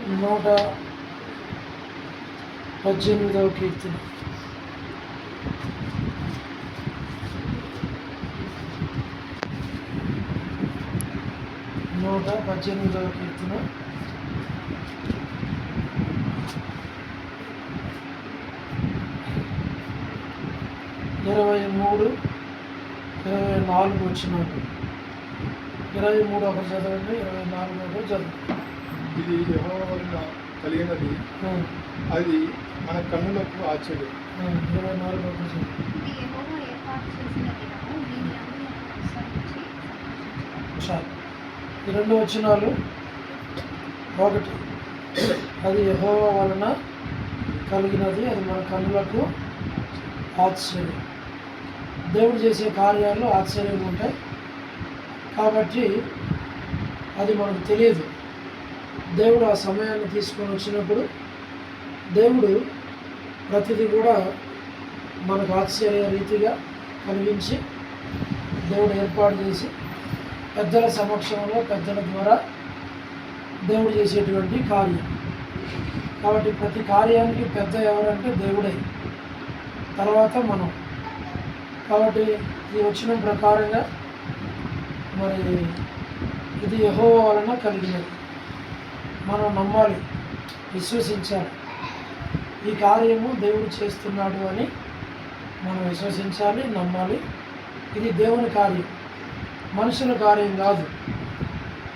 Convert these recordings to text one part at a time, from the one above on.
118వ కీర్తన. నూట 18వ కీర్తన 23, 24 వచ్చినాడు. 23 ఒకటి చదవండి, 24 ఒకటి చదవండి. ఇది యెహోవా వలన కలిగినది, అది మన కన్నులకు ఆశ్చర్యం. 24 ఒకటి చదవండి. ఈ 2 వచనాలు. ఒకటి, అది యెహోవా వలన కలిగినది, అది మన కన్నులకు ఆశ్చర్యం. దేవుడు చేసే కార్యాలు ఆశ్చర్యంగా ఉంటాయి కాబట్టి అది మనకు తెలియదు. దేవుడు ఆ సమయాన్ని తీసుకొని వచ్చినప్పుడు దేవుడు ప్రతిదీ కూడా మనకు ఆశ్చర్య రీతిగా కలిగించి దేవుడు ఏర్పాటు చేసి పెద్దల సమక్షంలో పెద్దల ద్వారా దేవుడు చేసేటువంటి కార్యం. కాబట్టి ప్రతి కార్యానికి పెద్ద ఎవరంటే దేవుడే, తర్వాత మనం. కాబట్టి ఈ వచ్చిన ప్రకారంగా మరి ఇది యెహోవా వలన కలిగినది, మనం నమ్మాలి, విశ్వసించాలి. ఈ కార్యము దేవుడు చేస్తున్నాడు అని మనం విశ్వసించాలి, నమ్మాలి. ఇది దేవుని కార్యం, మనుషుల కార్యం కాదు.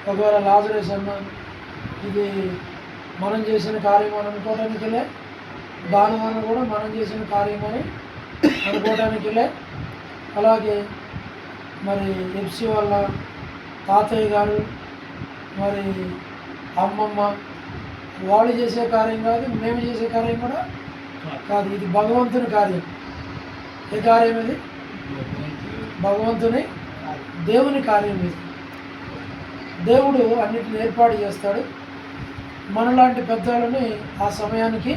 ఒకవేళ లాజరస్ అన్న ఇది మనం చేసిన కార్యం అని అనుకోవడానికిలే, దానం అన్న కూడా మనం చేసిన కార్యం అని అనుకోవడానికిలే. అలాగే మరి ఎఫ్సి వాళ్ళ తాతయ్య గారు, మరి అమ్మమ్మ వాళ్ళు చేసే కార్యం కాదు, మేము చేసే కార్యం కూడా కాదు. ఇది భగవంతుని కార్యం. ఏ కార్యం ఇది? భగవంతుని, దేవుని కార్యం ఇది. దేవుడు అన్నిటిని ఏర్పాటు చేస్తాడు. మనలాంటి పెద్దలని ఆ సమయానికి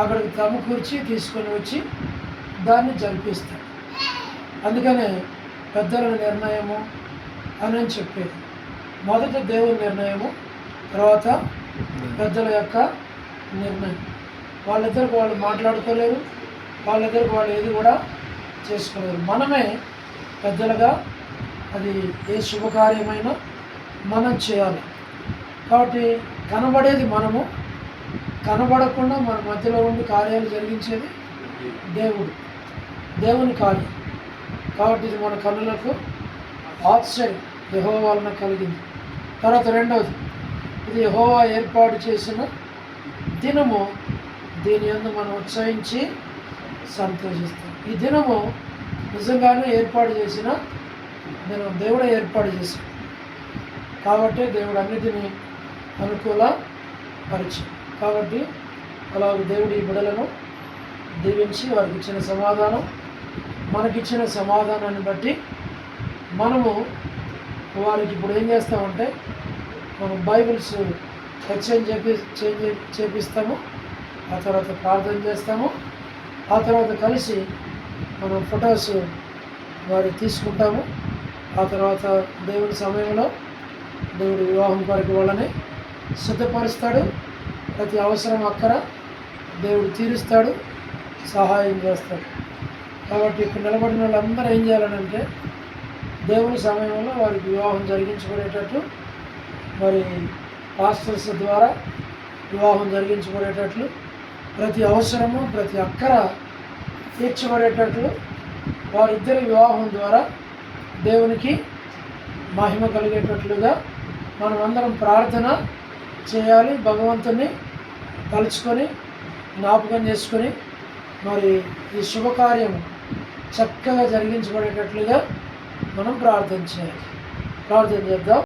అక్కడికి సమకూర్చి తీసుకొని వచ్చి దాన్ని జరిపిస్తాడు. అందుకనే పెద్దల నిర్ణయము అని చెప్పేది. మొదట దేవుని నిర్ణయము, తర్వాత పెద్దల యొక్క నిర్ణయం. వాళ్ళిద్దరికి వాళ్ళు మాట్లాడుకోలేరు, వాళ్ళిద్దరికి వాళ్ళు ఏది కూడా చేసుకోలేరు. మనమే పెద్దలుగా అది ఏ శుభకార్యమైనా మనం చేయాలి. కాబట్టి కనబడేది మనము, కనబడకుండా మన మధ్యలో ఉండి కార్యాలు జరిగించేది దేవుడు, దేవుని కార్యం. కాబట్టి ఇది మన కన్నులకు ఆశ్చర్యం, యెహోవా వలన కలిగింది. తర్వాత రెండవది, ఇది యెహోవా ఏర్పాటు చేసిన దినము, దీని యందు మనం ఉత్సహించి సంతోషిస్తాం. ఈ దినము నిజంగానే ఏర్పాటు చేసిన దినం, దేవుడే ఏర్పాటు చేశాడు. కాబట్టి దేవుడు అన్నిటినీ అనుకూలపరిచాడు. కాబట్టి అలాగే దేవుడు ఈ బిడ్డలను దీవించి వారికి ఇచ్చిన సమాధానం, మనకిచ్చిన సమాధానాన్ని బట్టి మనము వారికి ఇప్పుడు ఏం చేస్తామంటే మనం బైబిల్స్ ఎక్స్చేంజ్ చేపిస్తాము, ఆ తర్వాత ప్రార్థన చేస్తాము, ఆ తర్వాత కలిసి మనం ఫొటోస్ వారికి తీసుకుంటాము. ఆ తర్వాత దేవుడి సమయంలో దేవుడు వివాహం కొరకు వాళ్ళని సిద్ధపరుస్తాడు. ప్రతి అవసరం అక్కర దేవుడు తీరుస్తాడు, సహాయం చేస్తాడు. కాబట్టి ఇక్కడ నిలబడిన వాళ్ళందరూ ఏం చేయాలనంటే దేవుని సమయంలో వారికి వివాహం జరిగించుకునేటట్లు, మరి పాస్టర్స్ ద్వారా వివాహం జరిగించుకునేటట్లు, ప్రతి అవసరము ప్రతి అక్కర తీర్చబడేటట్లు వారిద్దరి వివాహం ద్వారా దేవునికి మహిమ కలిగేటట్లుగా మనమందరం ప్రార్థన చేయాలి. భగవంతుని తలుచుకొని జ్ఞాపకం చేసుకొని మరి ఈ శుభకార్యం చక్కగా జరిగించబడేటట్లుగా మనం ప్రార్థన చేయాలి. ప్రార్థన చేద్దాం.